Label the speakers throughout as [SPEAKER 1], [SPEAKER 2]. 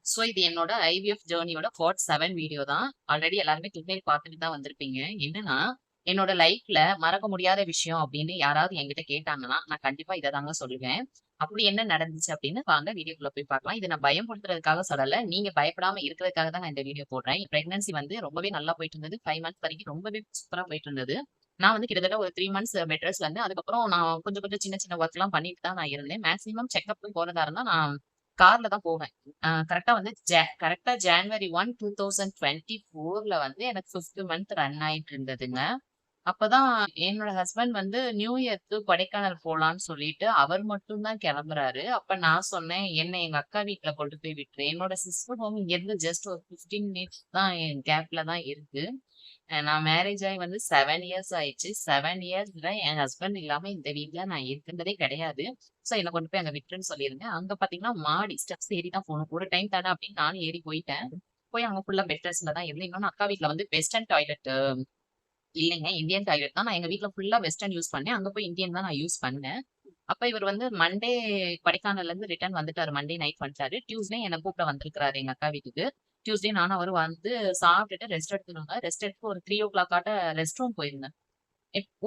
[SPEAKER 1] So இது என்னோட IVF ஜேர்னியோட part 7 video தான். ஆல்ரெடி எல்லாருமே thumbnail பார்த்துட்டு தான் வந்திருப்பீங்க. என்னன்னா, என்னோட லைஃப்ல மறக்க முடியாத விஷயம் அப்படின்னு யாராவது என்கிட்ட கேட்டாங்கன்னா, நான் கண்டிப்பா இத தாங்க சொல்லுவேன். அப்படி என்ன நடந்துச்சு அப்படின்னு வாங்க வீடியோக்குள்ள போய் பார்க்கலாம். இத நான் பயமுறுத்துறதுக்காக சொல்லல. நீங்க பயப்படாம இருக்கிறதுக்காக தான் நான் இந்த வீடியோ போடுறேன். என் பிரெக்னன்சி வந்து ரொம்பவே நல்லா போயிட்டு இருந்தது. 5 மந்த்ஸ் வரைக்கும் ரொம்பவே சூப்பரா போயிட்டு இருந்தது. நான் வந்து கிட்டத்தட்ட ஒரு 3 மந்த்ஸ் பெட் ரெஸ்ட்ல இருந்தேன். அதுக்கப்புறம் நான் கொஞ்சம் கொஞ்சம் சின்ன சின்ன ஒர்க்லாம் பண்ணிட்டு தான் நான் இருந்தேன். மேக்ஸிமம் செக்கப் போறதா இருந்தா நான் கார்ல தான் போவேன். கரெக்ட்டா வந்து கரெக்ட்டா ஜான்வரி 1, 2024ல வந்து எனக்கு 5த் மந்த் ரன் ஆயிட்டு இருந்ததுங்க. அப்பதான் என்னோட ஹஸ்பண்ட் வந்து நியூ இயர்க்கு கொடைக்கானல் போலான்னு சொல்லிட்டு, அவர் மட்டும் தான் கெளம்புறாரு. அப்ப நான் சொன்னேன், "என்ன எங்க அக்கா வீட்ல கொண்டு போய் விட்டுரு. என்னோட சிஸ்டர் ஹோம் இங்கேருந்து ஜஸ்ட் ஒரு 15 மினிட்ஸ் தான் கேப்ல தான் இருக்கு." நான் மேரேஜ் ஆகி வந்து 7 இயர்ஸ் ஆயிடுச்சு. 7 இயர்ஸ்ல என் ஹஸ்பண்ட் இல்லாம இந்த வீட்ல நான் இருந்ததே கிடையாது. ஸோ என்ன கொண்டு போய் அங்க விட்டுருன்னு சொல்லிருங்க. அங்க பார்த்தீங்கன்னா, மாடி ஸ்டெப்ஸ் ஏறி தான் போணும். ஒரு டைம் தானே அப்படின்னு நானும் ஏறி போயிட்டேன். போய் அங்க ஃபுல்லா பெட் ரெஸ்ட்ல தான் இருந்தேன். இன்னொன்னு அக்கா வீட்ல வந்து வெஸ்டர்ன் டாய்லெட் இல்லைங்க. இந்தியன் டாய்லெட் தான். நான் எங்க வீட்ல ஃபுல்லா வெஸ்டர்ன் யூஸ் பண்ணேன். அங்க போய் இந்தியன் தான் நான் யூஸ் பண்ணேன். அப்ப இவர் வந்து மண்டே கொடைக்கானல்லேருந்து ரிட்டர்ன் வந்துட்டாரு. மண்டே நைட் வந்துட்டாரு. டியூஸ்டே என்ன கூப்பிட வந்திருக்கிறாரு எங்க அக்கா வீட்டுக்கு. டியூஸ்டே நானும் அவரும் வந்து சாப்பிட்டுட்டு ரெஸ்ட் எடுத்துக்கோங்க. ரெஸ்ட் எடுத்து ஒரு 3:00 ஆட்ட ரெஸ்ட் ரூம் போயிருந்தேன்.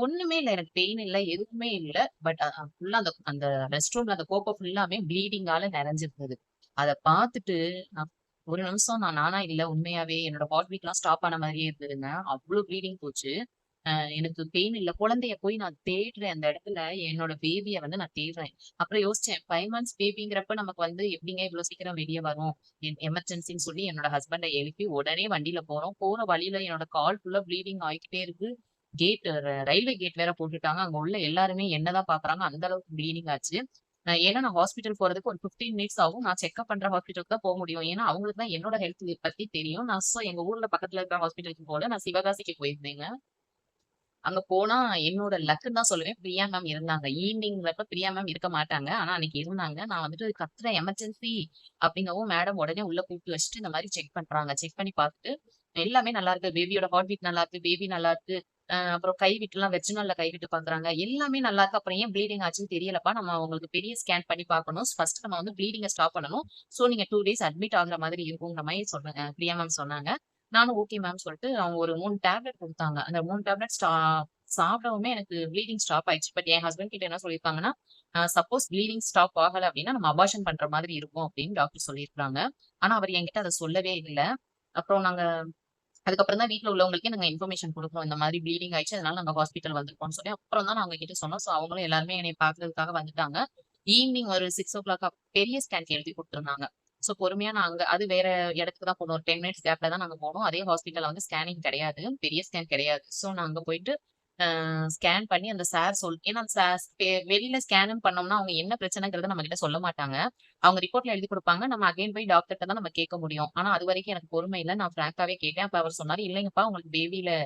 [SPEAKER 1] ஒண்ணுமே இல்ல. எனக்கு பெயின் இல்ல. எதுவுமே இல்ல. பட் ஃபுல்லா அந்த அந்த ரெஸ்ட் ரூம்ல அந்த கோப்பை ஃபுல்லாமே ப்ளீடிங்கால நெறஞ்சிருந்தது. அத பார்த்துட்டு நான் ஒரு நிமிஷம் நானா இல்ல உண்மையாவே என்னோட ஹார்ட் பீட்லாம் ஸ்டாப் ஆன மாரியே இருந்ததுங்க. அவ்ளோ ப்ளீடிங் போச்சு. எனக்கு பெயின் இல்ல. குழந்தைய போய் நான் தேடுறேன் அந்த இடத்துல. என்னோட பேபிய வந்து நான் தேடுறேன். அப்புறம் யோசிச்சேன் 5 மந்த்ஸ் பேபிங்கிறப்ப நமக்கு வந்து எப்படிங்க இவ்ளோ சீக்கிரம் வெளிய வரும்? எமர்ஜென்சின்னு சொல்லி என்னோட ஹஸ்பண்ட எழுப்பி உடனே வண்டியில போறோம். போற வழியில என்னோட கால் ஃபுல்லா ப்ளீடிங் ஆயிக்கிட்டே இருக்கு. கேட் ரயில்வே கேட் வேற போட்டுட்டாங்க. அங்க உள்ள எல்லாருமே என்ன தான் பார்க்குறாங்க. அந்த அளவுக்கு ப்ளீடிங் ஆச்சு. ஏன்னா நான் ஹாஸ்பிட்டல் போறதுக்கு ஒரு 15 மினிட்ஸ் ஆகும். நான் செக்கப் பண்ற ஹாஸ்பிட்டலுக்கு தான் முடியும். ஏன்னா அவங்களுக்கு தான் என்னோட ஹெல்த் பத்தி தெரியும். எங்க ஊர்ல பக்கத்துல இருக்கிற ஹாஸ்பிட்டலுக்கு போல. நான் சிவகாசிக்கு போயிருந்தேங்க. அங்க போனா என்னோட லக்குன்னு தான் சொல்லுவேன். பிரியா மேம் இருந்தாங்க. ஈவ்னிங்கிறப்ப பிரியா மேம் இருக்க மாட்டாங்க. ஆனா அன்னைக்கு இருந்தாங்க. நான் வந்துட்டு கத்துறேன் எமர்ஜென்சி அப்படிங்கவும் மேடம் உடனே உள்ள கூப்பிட்டு வச்சுட்டு இந்த மாரி செக் பண்றாங்க. செக் பண்ணி பார்த்துட்டு எல்லாமே நல்லா இருக்கு. பேபியோட ஹார்ட் பீட் நல்லா இருக்கு. பேபி நல்லா இருக்கு. அப்புறம் கை விட்டுலாம் வெர்ஜினல்ல கை விட்டு பார்க்குறாங்க. எல்லாமே நல்லா இருக்கு. அப்புறம் ஏன் ப்ளீடிங் ஆச்சுன்னு தெரியலப்பா. நம்ம உங்களுக்கு பெரிய ஸ்கேன் பண்ணி பார்க்கணும். ஃபர்ஸ்ட் நம்ம வந்து ப்ளீடிங்க ஸ்டாப் பண்ணணும். ஸோ நீங்க 2 டேஸ் அட்மிட் ஆகுற மாதிரி இருக்குங்கிற மாரி பிரியா மேம் சொன்னாங்க. நானும் ஓகே மேம் சொல்லிட்டு அவங்க ஒரு 3 டேப்லெட் குடுத்தாங்க. அந்த 3 டேப்லெட் சாப்பிடவுமே எனக்கு ப்ளீடிங் ஸ்டாப் ஆயிடுச்சு. பட் என் ஹஸ்பண்ட் கிட்ட என்ன சொல்லியிருக்காங்கன்னா, சப்போஸ் ப்ளீடிங் ஸ்டாப் ஆகல அப்டின்னா, நம்ம அபார்ஷன் பண்ற மாதிரி இருக்கும் அப்டின்னு டாக்டர் சொல்லியிருக்காங்க. ஆனா அவர் என்கிட்ட அத சொல்லவே இல்ல. அப்புறம் நாங்க அதுக்கப்புறம் தான் வீட்ல உள்ளவங்களுக்கே நாங்க இன்ஃபர்மேஷன் குடுக்குறோம். இந்த மாரி ப்ளீடிங் ஆயிடுச்சு. அதனால நாங்க ஹாஸ்பிட்டல் வந்திருக்கோம்னு சொல்லி, அப்புறம் தான் நான் அவங்க கிட்ட சொன்னோம். ஸோ அவங்களும் எல்லாருமே என்னைய பார்க்கறதுக்காக வந்துட்டாங்க. ஈவ்னிங் ஒரு 6:00 பெரிய ஸ்கேன் எழுதி குடுத்துருந்தாங்க. ஸோ பொறுமையா நான் அங்க அது வேற இடத்துக்கு தான் போனோம். ஒரு 10 மினிட்ஸ் கேப்ல தான் நாங்க போனோம். அதே ஹாஸ்பிட்டல்ல வந்து ஸ்கேனிங் கிடையாது. பெரிய ஸ்கேன் கிடையாது. ஸோ நான் அங்க போயிட்டு ஸ்கேன் பண்ணி அந்த சார் ஏன்னா வெளியில ஸ்கேன் பண்ணோம்னா, அவங்க என்ன பிரச்சனைங்கிறத நம்மகிட்ட சொல்ல மாட்டாங்க. அவங்க ரிப்போர்ட்ல எழுதி குடுப்பாங்க. நம்ம அகைன் போய் டாக்டர்ட்ட தான் நம்ம கேட்க முடியும். ஆனா அதுவரைக்கும் எனக்கு பொறுமை இல்ல. நான் ஃப்ராங்காவே கேட்டேன். அப்ப அவர் சொன்னாரு, "இல்லைங்கப்பா உங்களுக்கு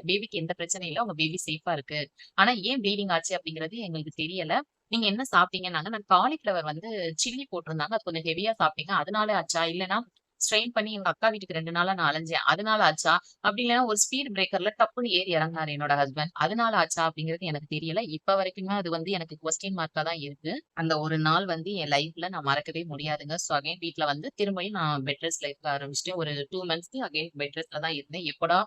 [SPEAKER 1] பேபிக்கு எந்த பிரச்சனையும் இல்ல. உங்க பேபி சேஃபா இருக்கு. ஆனா ஏன் ப்ளீடிங் ஆச்சு அப்படிங்கிறது எங்களுக்கு தெரியல. நீங்க என்ன சாப்பிட்டீங்கன்னாங்க." நான் காலிஃப்ளவர் வந்து சில்லி போட்டிருந்தாங்க. அது கொஞ்சம் ஹெவியா சாப்பிட்டீங்க. அதனால ஆச்சா? இல்லன்னா ஸ்ட்ரெயின் பண்ணி எங்க அக்கா வீட்டுக்கு 2 நாளா நான் அலைஞ்சேன். அதனால ஆச்சா? அப்படி இல்லன்னா ஒரு ஸ்பீட் பிரேக்கர்ல டப்புன்னு ஏறி இறங்குனாரு என்னோட ஹஸ்பண்ட். அதனால ஆச்சா? அப்படிங்கிறது எனக்கு தெரியல. இப்ப வரைக்குமே அது வந்து எனக்கு கொஸ்டின் மார்க்கா தான் இருக்கு. அந்த ஒரு நாள் வந்து என் லைஃப்ல நான் மறக்கவே முடியாதுங்க. ஸோ அகைன் வீட்ல வந்து திரும்பியும் நான் பெட் ரெஸ்ட்ல இருக்க ஆரம்பிச்சுட்டேன். ஒரு 2 மந்த்ஸ்க்கு அகைன் பெட் ரெஸ்ட்ல தான் இருந்தேன். எப்படா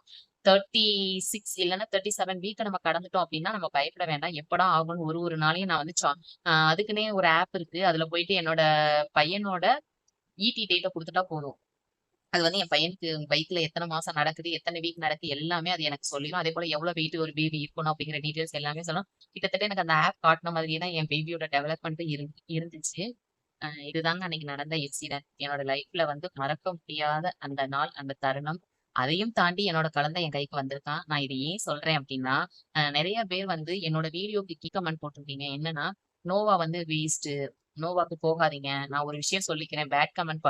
[SPEAKER 1] 36 இல்லன்னா 37 வீக்க நம்ம கடந்துட்டோம் அப்டின்னா, நம்ம பயப்பட வேண்டாம். எப்படா ஆகும்னு ஒரு ஒரு நாளையும் நான் வந்து அதுக்குன்னே ஒரு ஆப் இருக்கு. அதுல போயிட்டு என்னோட பையனோட ஈடி டேட்ட குடுத்துட்டா போதும். அது வந்து என் பையனுக்கு வயித்துல எத்தன மாசம் நடக்குது, எத்தன வீக் நடக்குது எல்லாமே அது எனக்கு சொல்லிரும். அதேபோல எவ்வளோ வெயிட் ஒரு பேபி இருக்கணும் அப்படிங்கிற டீட்டெயில்ஸ் எல்லாமே சொல்லும். கிட்டத்தட்ட எனக்கு அந்த ஆப் காட்டுன மாதிரியே தான் என் பேபியோட டெவலப்மெண்ட்டும் இருந்துச்சு. இதுதாங்க அன்னைக்கு நடந்த இன்சிடென்ட். என்னோட லைஃப்ல வந்து மறக்க முடியாத அந்த நாள், அந்த தருணம். அதையும் தாண்டி என்னோட குழந்தை என் கைக்கு வந்திருக்கான். நான் இத ஏன் சொல்றேன் அப்டின்னா, நெறைய பேர் வந்து என்னோட வீடியோக்கு கமெண்ட் போட்டிருந்தீங்க. என்னன்னா, "நோவா வந்து வேஸ்ட்டு. நோவாக்கு போகாதீங்க. நான் ஒரு விஷயம் சொல்லிக்கிறேன். பேட் கமெண்ட்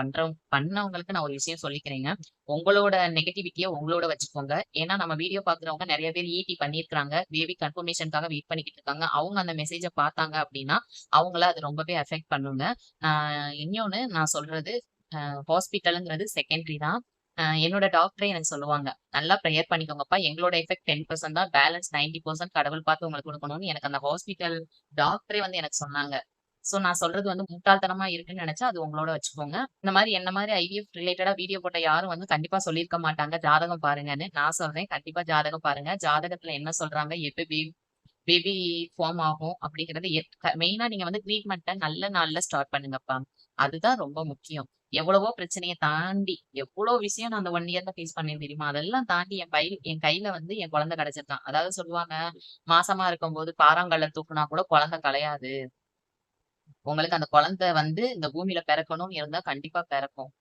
[SPEAKER 1] பண்ணவங்களுக்கு நான் ஒரு விஷயம் சொல்லிக்கிறேங்க. உங்களோட நெகட்டிவிட்டிய உங்களோட வச்சுக்கோங்க. ஏன்னா நம்ம வீடியோ பார்க்குறவங்க நெறைய பேர் ஈடி பண்ணியிருக்காங்க. பேபி கன்ஃபர்மேஷனுக்காக வெயிட் பண்ணிக்கிட்டு இருக்காங்க. அவங்க அந்த மெசேஜ பார்த்தாங்க அப்டின்னா, அவங்கள அது ரொம்பவே அஃபெக்ட் பண்ணுங்க. இன்னொன்னு நான் சொல்றது, ஹாஸ்பிட்டல்ங்கிறது செகண்டரி தான். என்னோட டாக்டரே எனக்கு சொல்லுவாங்க. "நல்லா பிரேயர் பண்ணிக்கோங்கப்பா. எங்களோட எஃபெக்ட் 10% தான். பேலன்ஸ் 90% கடவுள் பார்த்து உங்களுக்கு குடுக்கணும்னு" எனக்கு அந்த ஹாஸ்பிட்டல் டாக்டரே வந்து எனக்கு சொன்னாங்க. சோ நான் சொல்றது வந்து முட்டாள்தனமா இருக்குன்னு நெனச்சா அது உங்களோட வச்சுக்கோங்க. இந்த மாரி என்ன மாரி ஐவிஎஃப் ரிலேட்டடா வீடியோ போட்ட யாரும் வந்து கண்டிப்பா சொல்லியிருக்க மாட்டாங்க, ஜாதகம் பாருங்கன்னு. நான் சொல்றேன் கண்டிப்பா ஜாதகம் பாருங்க. ஜாதகத்துல என்ன சொல்றாங்க, எப்ப பேபி ஃபார்ம் ஆகும் அப்படிங்கிறது மெயினா நீங்க வந்து ட்ரீட்மெண்ட்ட நல்ல நாள்ல ஸ்டார்ட் பண்ணுங்கப்பா. அதுதான் ரொம்ப முக்கியம். எவ்வளவோ பிரச்சனைய தாண்டி, எவ்வளோ விஷயம் நான் அந்த 1 இயர்ல ஃபேஸ் பண்ணேன் தெரியுமா? அதெல்லாம் தாண்டி என் கையில வந்து என் குழந்தை கிடைச்சிருக்கான். அதாவது சொல்லுவாங்க, மாசமா இருக்கும்போது பாறாங்கல்ல தூக்குனா கூட குழந்தை கலையாது. உங்களுக்கு அந்த குழந்தை வந்து இந்த பூமியில பிறக்கணும்னு இருந்தா கண்டிப்பா பிறக்கும்.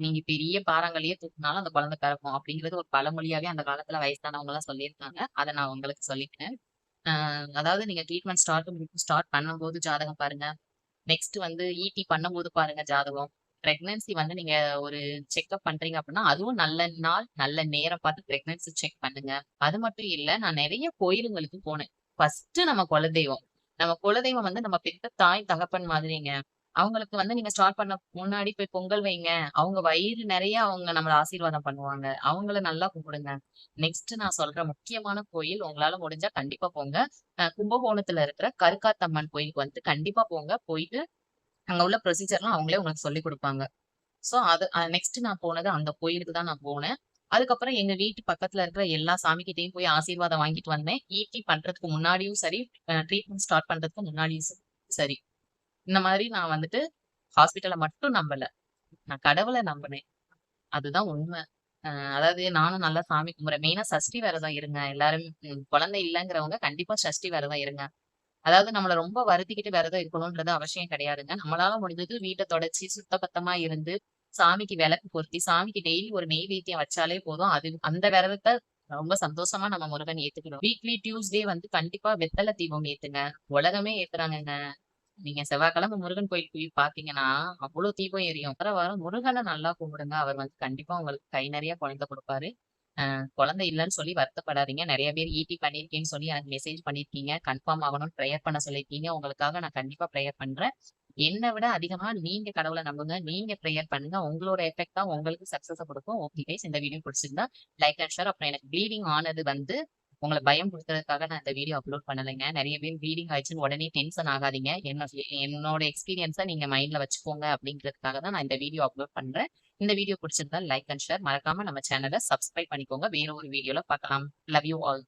[SPEAKER 1] நீங்க பெரிய பாறாங்கல்லையே தூக்குனாலும் அந்த குழந்தை பிறக்கும். அப்படிங்கிறது ஒரு பழமொழியாவே அந்த காலத்துல வயசானவங்கலாம் சொல்லியிருக்காங்க. அத நான் உங்களுக்கு சொல்லிக்கிறேன். அ அதாவது நீங்க ட்ரீட்மெண்ட் ஸ்டார்ட் பண்ணும்போது ஜாதகம் பாருங்க. நெக்ஸ்ட் வந்து ஈடி பண்ணும்போது பாருங்க ஜாதகம். பிரெக்னன்சி வந்து நீங்க ஒரு செக்கப் பண்றீங்க அப்படின்னா, அதுவும் நல்ல நாள், நல்ல நேரம் பார்த்து பிரெக்னன்சி செக் பண்ணுங்க. அது மட்டும் இல்ல, நான் நெறைய கோயிலுங்களுக்கு போனேன். ஃபர்ஸ்ட்டு நம்ம குலதெய்வம். நம்ம குலதெய்வம் வந்து நம்ம பெத்த தாய், தகப்பன் மாதிரிங்க. அவங்களுக்கு வந்து நீங்க ஸ்டார்ட் பண்ண முன்னாடி போய் பொங்கல் வைங்க. அவங்க வயிறு நெறைய அவங்க நம்மள ஆசீர்வாதம் பண்ணுவாங்க. அவங்கள நல்லா கும்பிடுங்க. நெக்ஸ்ட் நான் சொல்ற முக்கியமான கோயில் உங்களால முடிஞ்சா கண்டிப்பா போங்க. கும்பகோணத்துல இருக்கிற கருக்காத்தம்மன் கோயிலுக்கு வந்து கண்டிப்பா போங்க. போயிட்டு அங்க உள்ள ப்ரொசீஜர்லாம் அவங்களே உங்களுக்கு சொல்லிக் குடுப்பாங்க. சோ அது நெக்ஸ்ட் நான் போனது அந்த கோயிலுக்கு தான் நான் போனேன். அதுக்கப்புறம் எங்க வீட்டு பக்கத்துல இருக்கிற எல்லா சாமிகிட்டயும் போய் ஆசீர்வாதம் வாங்கிட்டு வந்தேன். ஈடி பண்றதுக்கு முன்னாடியும் சரி, ட்ரீட்மெண்ட் ஸ்டார்ட் பண்றதுக்கு முன்னாடியும் சரி. இந்த மாதிரி நான் வந்துட்டு ஹாஸ்பிட்டல மட்டும் நம்பல. நான் கடவுள நம்புனேன். அதுதான் உண்ம. அ அதாவது நானும் நல்லா சாமி கும்புறேன். மெயினா சஷ்டி விரதம் இருங்க. எல்லாரும் குழந்தை இல்லங்கிறவங்க கண்டிப்பா சஷ்டி விரதம் இருங்க. அதாவது நம்மள ரொம்ப வருத்திக்கிட்டு விரதம் இருக்கணும்ன்றது அவசியம் கிடையாதுங்க. நம்மளால முடிஞ்சது வீட்ட தொடச்சு, சுத்தபத்தமா இருந்து, சாமிக்கு விளக்கு பொருத்தி, சாமிக்கு டெய்லி ஒரு நெய்வேத்தியம் வச்சாலே போதும். அது அந்த விரதத்த ரொம்ப சந்தோஷமா நம்ம முருகன் ஏத்துக்கிடும். வீக்லி டியூஸ்டே வந்து கண்டிப்பா வெத்தல தீபம் ஏத்துங்க. உலகமே ஏத்துறாங்கங்க. நீங்க செவ்வாய்க்கிழமை முருகன் கோயிலுக்கு போய் பார்த்தீங்கன்னா, அவ்ளோ தீபம் எரியும். வர வர முருகன நல்லா கும்பிடுங்க. அவர் வந்து கண்டிப்பா உங்களுக்கு கை நெறைய குழந்தை குடுப்பாரு. குழந்தை இல்லன்னு சொல்லி வருத்தப்படாதீங்க. நெறைய பேர் ஈடி பண்ணியிருக்கேன்னு சொல்லி எனக்கு மெசேஜ் பண்ணியிருக்கீங்க. கன்ஃபார்ம் ஆகணும்னு பிரேயர் பண்ண சொல்லியிருக்கீங்க. உங்களுக்காக நான் கண்டிப்பா பிரேயர் பண்றேன். என்ன விட அதிகமா நீங்க கடவுள நம்புங்க. நீங்க பிரேயர் பண்ணுங்க. உங்களோட எஃபெக்ட் தான் உங்களுக்கு சக்சஸ குடுக்கும். ஓகே கைஸ் இந்த வீடியோ புடிச்சிருந்தா லைக் அண்ட் ஷேர். அப்புறம் எனக்கு ப்ளீடிங் ஆனது வந்து உங்கள பயம் குடுக்கறதுக்காக நான் இந்த வீடியோ அப்லோட் பண்ணலைங்க. நெறைய பேர் ப்ளீடிங் ஆயிடுச்சுன்னு உடனே டென்ஷன் ஆகாதீங்க. என்னோட எக்ஸ்பீரியன்ஸ நீங்க மைண்ட்ல வச்சுக்கோங்க அப்படிங்கிறதுக்காக தான் நான் இந்த வீடியோ அப்லோட் பண்றேன். இந்த வீடியோ புடிச்சிருந்தா லைக் அண்ட் ஷேர். மறக்காம நம்ம சேனல சப்ஸ்கிரைப் பண்ணிக்கோங்க. வேற ஒரு வீடியோல பார்க்கலாம். Love you all.